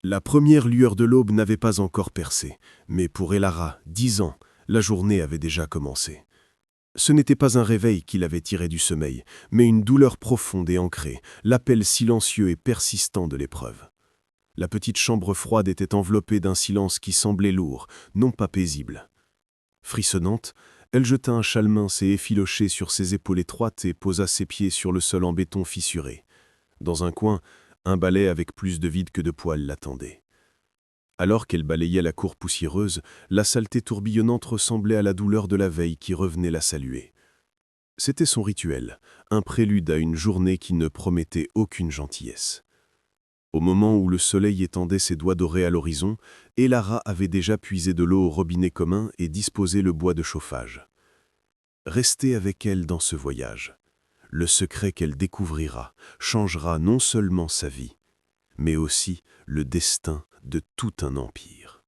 La première lueur de l'aube n'avait pas encore percé, mais pour Elara, 10 ans, la journée avait déjà commencé. Ce n'était pas un réveil qui l'avait tiré du sommeil, mais une douleur profonde et ancrée, l'appel silencieux et persistant de l'épreuve. La petite chambre froide était enveloppée d'un silence qui semblait lourd, non pas paisible. Frissonnante, elle jeta un châle mince et effiloché sur ses épaules étroites et posa ses pieds sur le sol en béton fissuré. Dans un coin, un balai avec plus de vide que de poils l'attendait. Alors qu'elle balayait la cour poussiéreuse, la saleté tourbillonnante ressemblait à la douleur de la veille qui revenait la saluer. C'était son rituel, un prélude à une journée qui ne promettait aucune gentillesse. Au moment où le soleil étendait ses doigts dorés à l'horizon, Elara avait déjà puisé de l'eau au robinet commun et disposé le bois de chauffage. Rester avec elle dans ce voyage. Le secret qu'elle découvrira changera non seulement sa vie, mais aussi le destin de tout un empire.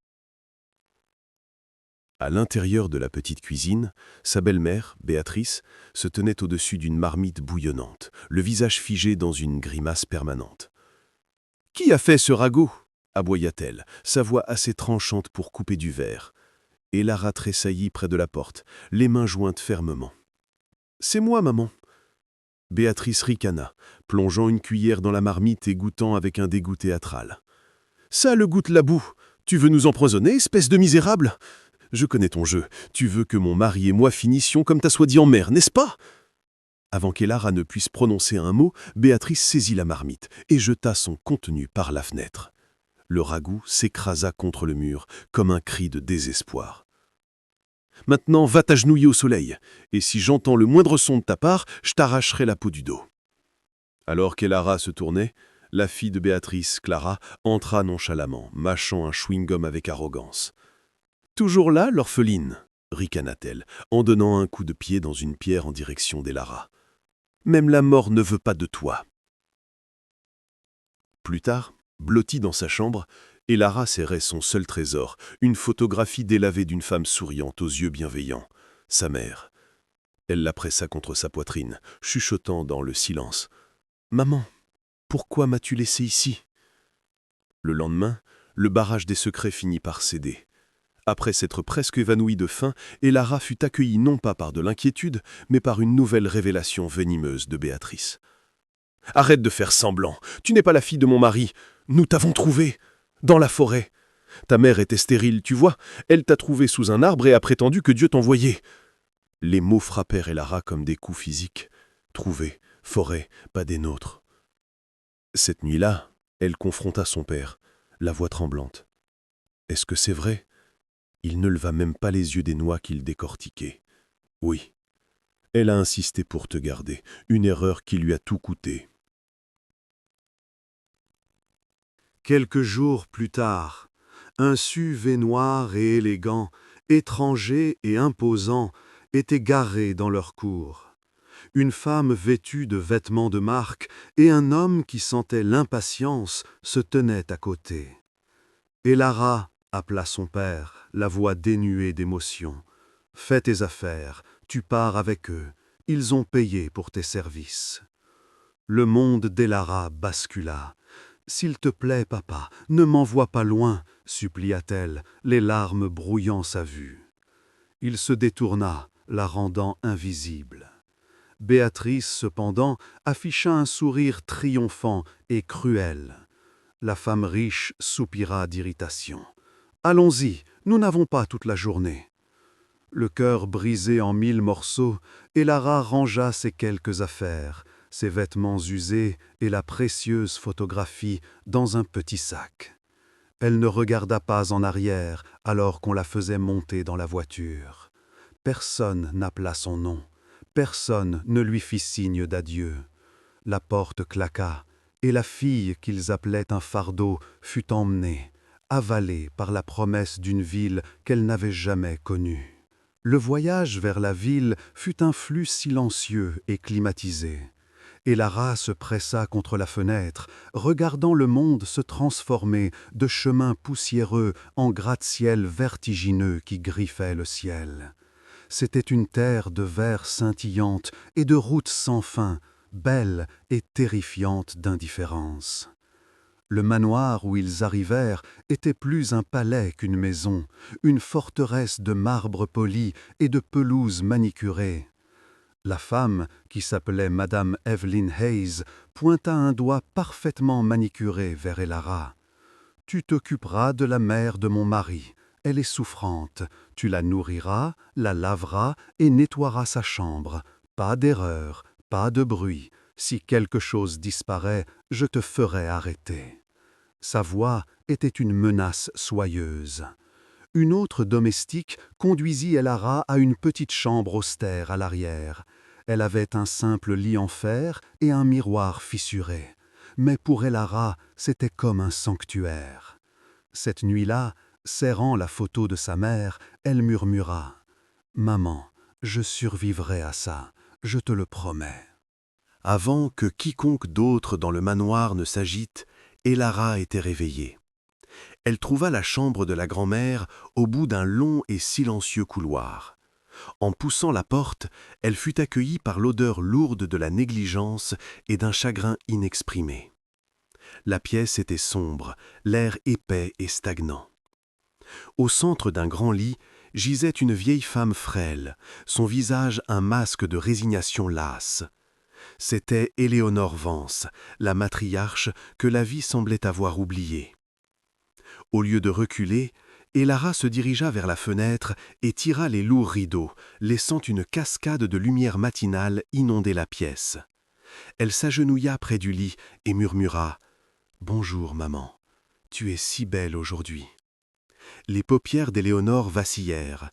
À l'intérieur de la petite cuisine, sa belle-mère, Béatrice, se tenait au-dessus d'une marmite bouillonnante, le visage figé dans une grimace permanente. « Qui a fait ce ragoût ?» aboya-t-elle, sa voix assez tranchante pour couper du verre. Et Lara tressaillit près de la porte, les mains jointes fermement. « C'est moi, maman. » Béatrice ricana, plongeant une cuillère dans la marmite et goûtant avec un dégoût théâtral. « Ça le goûte la boue. Tu veux nous empoisonner, espèce de misérable ? Je connais ton jeu. Tu veux que mon mari et moi finissions comme ta soit dit en mer, n'est-ce pas ?» Avant qu'Elara ne puisse prononcer un mot, Béatrice saisit la marmite et jeta son contenu par la fenêtre. Le ragoût s'écrasa contre le mur comme un cri de désespoir. « Maintenant, va t'agenouiller au soleil, et si j'entends le moindre son de ta part, je t'arracherai la peau du dos. » Alors qu'Elara se tournait, la fille de Béatrice, Clara, entra nonchalamment, mâchant un chewing-gum avec arrogance. « Toujours là, l'orpheline ?» ricana-t-elle, en donnant un coup de pied dans une pierre en direction d'Elara. « Même la mort ne veut pas de toi. » Plus tard, blottie dans sa chambre, Elara serrait son seul trésor, une photographie délavée d'une femme souriante aux yeux bienveillants, sa mère. Elle la pressa contre sa poitrine, chuchotant dans le silence. « Maman, pourquoi m'as-tu laissé ici ?» Le lendemain, le barrage des secrets finit par céder. Après s'être presque évanouie de faim, Elara fut accueillie non pas par de l'inquiétude, mais par une nouvelle révélation venimeuse de Béatrice. « Arrête de faire semblant, tu n'es pas la fille de mon mari. Nous t'avons trouvée, dans la forêt. Ta mère était stérile, tu vois, elle t'a trouvé sous un arbre et a prétendu que Dieu t'envoyait. » Les mots frappèrent Elara comme des coups physiques. Trouver, forêt, pas des nôtres. Cette nuit-là, elle confronta son père, la voix tremblante. « Est-ce que c'est vrai ?» Il ne leva même pas les yeux des noix qu'il décortiquait. « Oui. Elle a insisté pour te garder, une erreur qui lui a tout coûté. » Quelques jours plus tard, un SUV noir et élégant, étranger et imposant, était garé dans leur cour. Une femme vêtue de vêtements de marque et un homme qui sentait l'impatience se tenaient à côté. Elara appela son père, la voix dénuée d'émotion. « Fais tes affaires, tu pars avec eux, ils ont payé pour tes services. » Le monde d'Elara bascula. « S'il te plaît, papa, ne m'envoie pas loin, » supplia-t-elle, les larmes brouillant sa vue. Il se détourna, la rendant invisible. Béatrice, cependant, afficha un sourire triomphant et cruel. La femme riche soupira d'irritation. « Allons-y, nous n'avons pas toute la journée. » Le cœur brisé en 1000 morceaux, Elara rangea ses quelques affaires, ses vêtements usés et la précieuse photographie dans un petit sac. Elle ne regarda pas en arrière alors qu'on la faisait monter dans la voiture. Personne n'appela son nom, personne ne lui fit signe d'adieu. La porte claqua, et la fille qu'ils appelaient un fardeau fut emmenée, avalée par la promesse d'une ville qu'elle n'avait jamais connue. Le voyage vers la ville fut un flux silencieux et climatisé. Elara se pressa contre la fenêtre, regardant le monde se transformer de chemins poussiéreux en gratte-ciel vertigineux qui griffaient le ciel. C'était une terre de vers scintillantes et de routes sans fin, belle et terrifiante d'indifférence. Le manoir où ils arrivèrent était plus un palais qu'une maison, une forteresse de marbre poli et de pelouse manicurée. La femme, qui s'appelait Madame Evelyn Hayes, pointa un doigt parfaitement manicuré vers Elara. « Tu t'occuperas de la mère de mon mari. Elle est souffrante. Tu la nourriras, la laveras et nettoieras sa chambre. Pas d'erreur, pas de bruit. Si quelque chose disparaît, je te ferai arrêter. » Sa voix était une menace soyeuse. Une autre domestique conduisit Elara à une petite chambre austère à l'arrière. Elle avait un simple lit en fer et un miroir fissuré. Mais pour Elara, c'était comme un sanctuaire. Cette nuit-là, serrant la photo de sa mère, elle murmura « Maman, je survivrai à ça, je te le promets. » Avant que quiconque d'autre dans le manoir ne s'agite, Elara était réveillée. Elle trouva la chambre de la grand-mère au bout d'un long et silencieux couloir. En poussant la porte, elle fut accueillie par l'odeur lourde de la négligence et d'un chagrin inexprimé. La pièce était sombre, l'air épais et stagnant. Au centre d'un grand lit gisait une vieille femme frêle, son visage un masque de résignation lasse. C'était Éléonore Vance, la matriarche que la vie semblait avoir oubliée. Au lieu de reculer, Elara se dirigea vers la fenêtre et tira les lourds rideaux, laissant une cascade de lumière matinale inonder la pièce. Elle s'agenouilla près du lit et murmura « Bonjour, maman, tu es si belle aujourd'hui. » Les paupières d'Éléonore vacillèrent.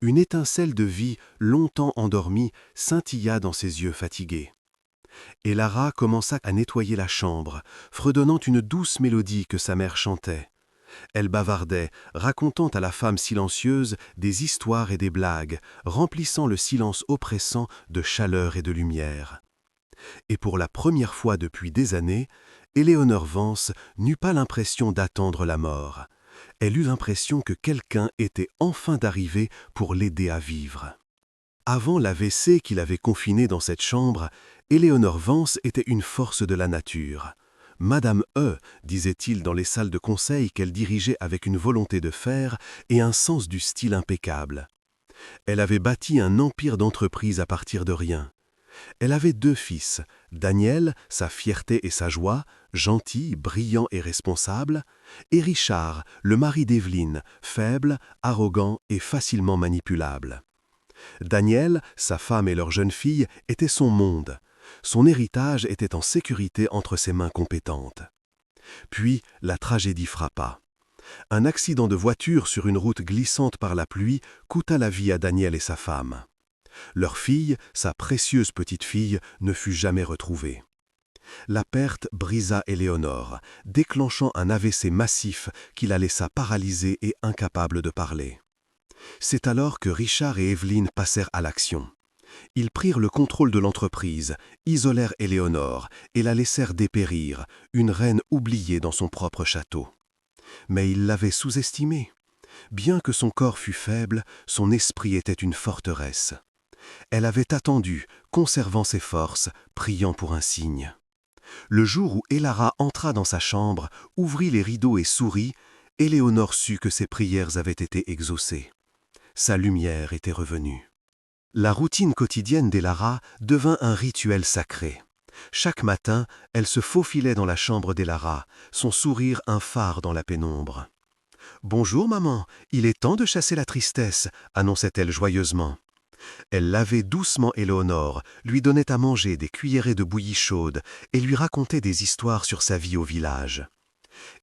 Une étincelle de vie, longtemps endormie, scintilla dans ses yeux fatigués. Elara commença à nettoyer la chambre, fredonnant une douce mélodie que sa mère chantait. Elle bavardait, racontant à la femme silencieuse des histoires et des blagues, remplissant le silence oppressant de chaleur et de lumière. Et pour la première fois depuis des années, Éléonore Vance n'eut pas l'impression d'attendre la mort. Elle eut l'impression que quelqu'un était enfin d'arriver pour l'aider à vivre. Avant l'AVC qui l'avait confinée dans cette chambre, Éléonore Vance était une force de la nature. Madame E, disait-il dans les salles de conseil qu'elle dirigeait avec une volonté de faire et un sens du style impeccable. Elle avait bâti un empire d'entreprise à partir de rien. Elle avait 2 fils, Daniel, sa fierté et sa joie, gentil, brillant et responsable, et Richard, le mari d'Evelyne, faible, arrogant et facilement manipulable. Daniel, sa femme et leur jeune fille étaient son monde. Son héritage était en sécurité entre ses mains compétentes. Puis la tragédie frappa. Un accident de voiture sur une route glissante par la pluie coûta la vie à Daniel et sa femme. Leur fille, sa précieuse petite fille, ne fut jamais retrouvée. La perte brisa Éléonore, déclenchant un AVC massif qui la laissa paralysée et incapable de parler. C'est alors que Richard et Evelyne passèrent à l'action. Ils prirent le contrôle de l'entreprise, isolèrent Éléonore et la laissèrent dépérir, une reine oubliée dans son propre château. Mais ils l'avaient sous-estimée. Bien que son corps fût faible, son esprit était une forteresse. Elle avait attendu, conservant ses forces, priant pour un signe. Le jour où Elara entra dans sa chambre, ouvrit les rideaux et sourit, Éléonore sut que ses prières avaient été exaucées. Sa lumière était revenue. La routine quotidienne d'Elara devint un rituel sacré. Chaque matin, elle se faufilait dans la chambre d'Elara, son sourire un phare dans la pénombre. « Bonjour maman, il est temps de chasser la tristesse », annonçait-elle joyeusement. Elle lavait doucement Éléonore, lui donnait à manger des cuillerées de bouillie chaude et lui racontait des histoires sur sa vie au village.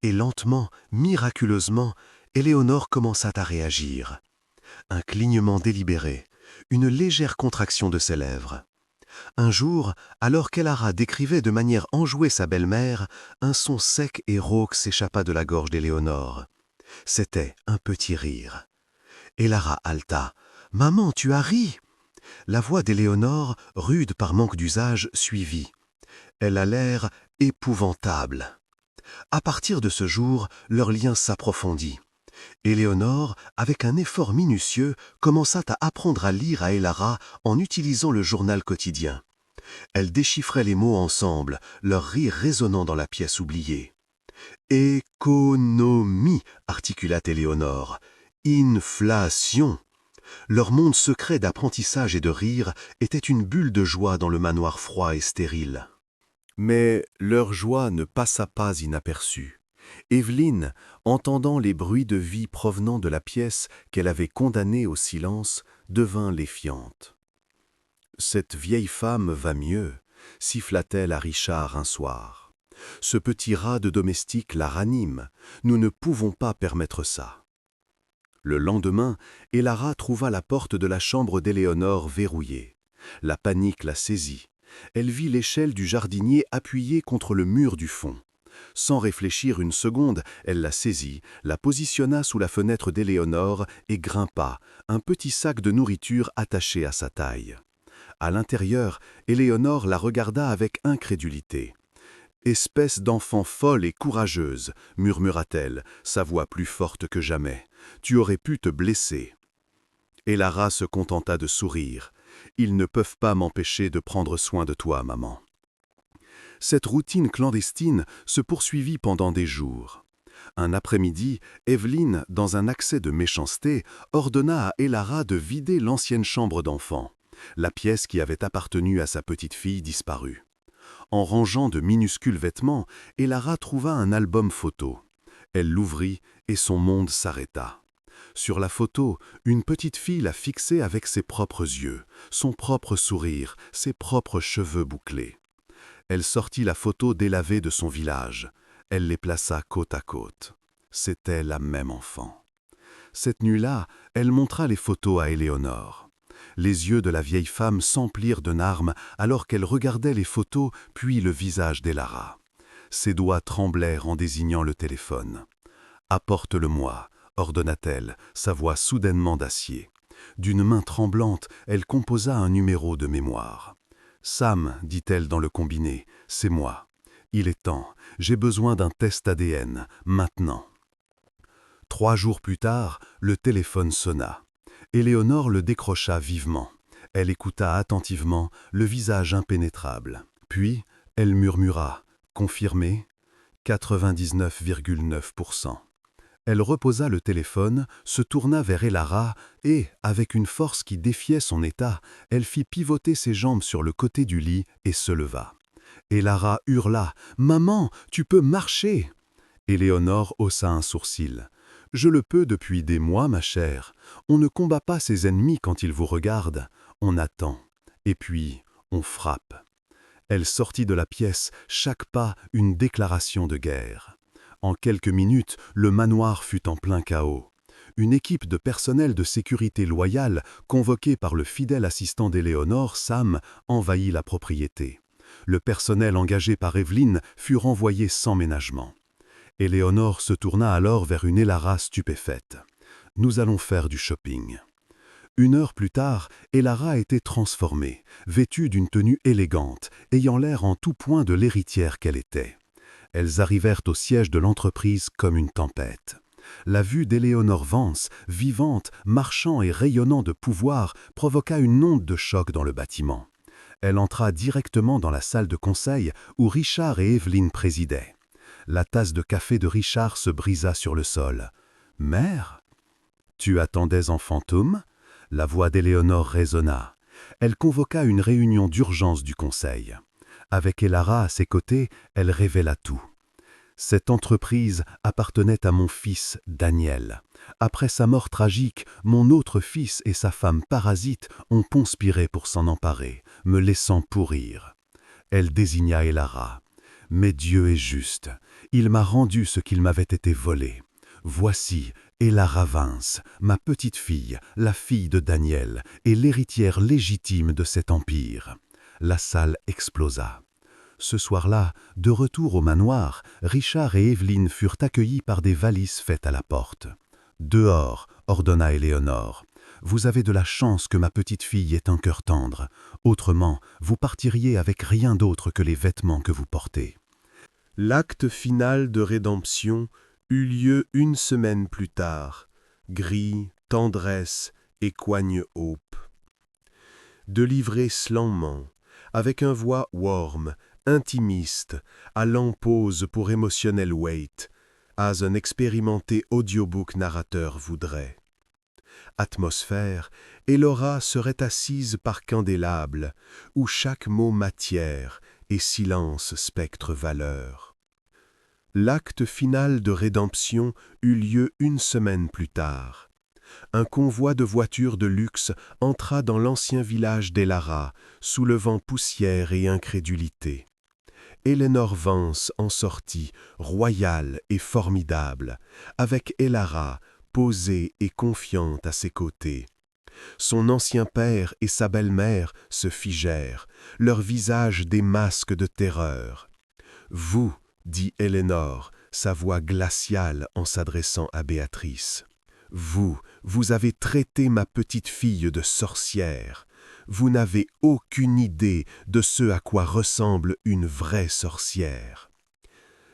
Et lentement, miraculeusement, Éléonore commença à réagir. Un clignement délibéré, une légère contraction de ses lèvres. Un jour, alors qu'Elara décrivait de manière enjouée sa belle-mère, un son sec et rauque s'échappa de la gorge d'Éléonore. C'était un petit rire. Elara halta. « Maman, tu as ri !» La voix d'Éléonore, rude par manque d'usage, suivit. Elle a l'air épouvantable. À partir de ce jour, leur lien s'approfondit. Éléonore, avec un effort minutieux, commença à apprendre à lire à Elara en utilisant le journal quotidien. Elle déchiffrait les mots ensemble, leur rire résonnant dans la pièce oubliée. Économie, articula Éléonore. Inflation. Leur monde secret d'apprentissage et de rire était une bulle de joie dans le manoir froid et stérile. Mais leur joie ne passa pas inaperçue. Évelyne, entendant les bruits de vie provenant de la pièce qu'elle avait condamnée au silence, devint défiante. « Cette vieille femme va mieux », siffla-t-elle à Richard un soir. « Ce petit rat de domestique la ranime. Nous ne pouvons pas permettre ça. » Le lendemain, Elara trouva la porte de la chambre d'Éléonore verrouillée. La panique la saisit. Elle vit l'échelle du jardinier appuyée contre le mur du fond. Sans réfléchir une seconde, elle la saisit, la positionna sous la fenêtre d'Éléonore et grimpa, un petit sac de nourriture attaché à sa taille. À l'intérieur, Éléonore la regarda avec incrédulité. « Espèce d'enfant folle et courageuse » murmura-t-elle, sa voix plus forte que jamais. « Tu aurais pu te blesser. » Elara se contenta de sourire. « Ils ne peuvent pas m'empêcher de prendre soin de toi, maman. » Cette routine clandestine se poursuivit pendant des jours. Un après-midi, Évelyne, dans un accès de méchanceté, ordonna à Elara de vider l'ancienne chambre d'enfant. La pièce qui avait appartenu à sa petite-fille disparut. En rangeant de minuscules vêtements, Elara trouva un album photo. Elle l'ouvrit et son monde s'arrêta. Sur la photo, une petite fille la fixait avec ses propres yeux, son propre sourire, ses propres cheveux bouclés. Elle sortit la photo délavée de son village. Elle les plaça côte à côte. C'était la même enfant. Cette nuit-là, elle montra les photos à Éléonore. Les yeux de la vieille femme s'emplirent de larmes alors qu'elle regardait les photos puis le visage d'Elara. Ses doigts tremblèrent en désignant le téléphone. « Apporte-le-moi » ordonna-t-elle, sa voix soudainement d'acier. D'une main tremblante, elle composa un numéro de mémoire. « Sam, dit-elle dans le combiné, c'est moi. Il est temps, j'ai besoin d'un test ADN, maintenant. » 3 jours plus tard, le téléphone sonna. Éléonore le décrocha vivement. Elle écouta attentivement, le visage impénétrable. Puis, elle murmura « Confirmé » 99,9%. Elle reposa le téléphone, se tourna vers Elara et, avec une force qui défiait son état, elle fit pivoter ses jambes sur le côté du lit et se leva. Elara hurla « Maman, tu peux marcher !» Éléonore haussa un sourcil. « Je le peux depuis des mois, ma chère. On ne combat pas ses ennemis quand ils vous regardent. On attend. Et puis, on frappe. » Elle sortit de la pièce, chaque pas une déclaration de guerre. En quelques minutes, le manoir fut en plein chaos. Une équipe de personnel de sécurité loyale, convoquée par le fidèle assistant d'Éléonore, Sam, envahit la propriété. Le personnel engagé par Évelyne fut renvoyé sans ménagement. Éléonore se tourna alors vers une Elara stupéfaite. « Nous allons faire du shopping. » 1 heure plus tard, Elara était transformée, vêtue d'une tenue élégante, ayant l'air en tout point de l'héritière qu'elle était. Elles arrivèrent au siège de l'entreprise comme une tempête. La vue d'Éléonore Vance, vivante, marchant et rayonnant de pouvoir, provoqua une onde de choc dans le bâtiment. Elle entra directement dans la salle de conseil où Richard et Évelyne présidaient. La tasse de café de Richard se brisa sur le sol. « Mère, tu attendais en fantôme ?» La voix d'Éléonore résonna. Elle convoqua une réunion d'urgence du conseil. Avec Elara à ses côtés, elle révéla tout. Cette entreprise appartenait à mon fils Daniel. Après sa mort tragique, mon autre fils et sa femme parasite ont conspiré pour s'en emparer, me laissant pourrir. Elle désigna Elara. Mais Dieu est juste. Il m'a rendu ce qu'il m'avait été volé. Voici Elara Vance, ma petite fille, la fille de Daniel et l'héritière légitime de cet empire. La salle explosa. Ce soir-là, de retour au manoir, Richard et Évelyne furent accueillis par des valises faites à la porte. « Dehors » ordonna Éléonore. « Vous avez de la chance que ma petite fille ait un cœur tendre. Autrement, vous partiriez avec rien d'autre que les vêtements que vous portez. » L'acte final de rédemption eut lieu 1 semaine plus tard. Gris, tendresse et coigne hope. De livrer slannement, avec un voix warm, intimiste, allant pose pour émotionnel weight, as un expérimenté audiobook narrateur voudrait. Atmosphère, Elora serait assise par candélable, où chaque mot matière et silence spectre valeur. L'acte final de rédemption eut lieu une semaine plus tard. Un convoi de voitures de luxe entra dans l'ancien village d'Elara, soulevant poussière et incrédulité. Eleanor Vance en sortit, royale et formidable, avec Elara, posée et confiante à ses côtés. Son ancien père et sa belle-mère se figèrent, leurs visages des masques de terreur. « Vous, dit Eleanor, sa voix glaciale en s'adressant à Béatrice. Vous avez traité ma petite fille de sorcière. Vous n'avez aucune idée de ce à quoi ressemble une vraie sorcière. »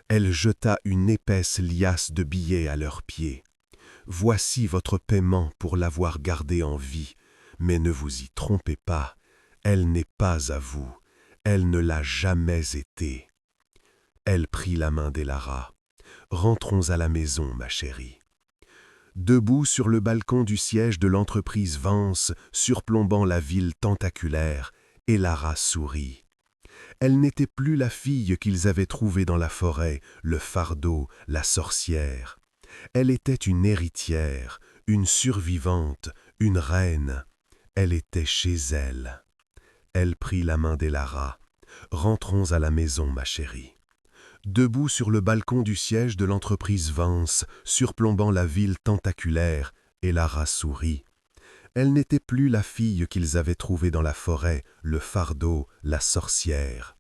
Elle jeta une épaisse liasse de billets à leurs pieds. « Voici votre paiement pour l'avoir gardée en vie, mais ne vous y trompez pas, elle n'est pas à vous, elle ne l'a jamais été. » Elle prit la main d'Elara. « Rentrons à la maison, ma chérie. » Debout sur le balcon du siège de l'entreprise Vance, surplombant la ville tentaculaire, Elara sourit. Elle n'était plus la fille qu'ils avaient trouvée dans la forêt, le fardeau, la sorcière. Elle était une héritière, une survivante, une reine. Elle était chez elle. Elle prit la main d'Elara. « Rentrons à la maison, ma chérie. » Debout sur le balcon du siège de l'entreprise Vance, surplombant la ville tentaculaire, Elara sourit. Elle n'était plus la fille qu'ils avaient trouvée dans la forêt, le fardeau, la sorcière.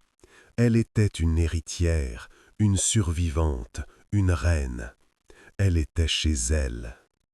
Elle était une héritière, une survivante, une reine. Elle était chez elle.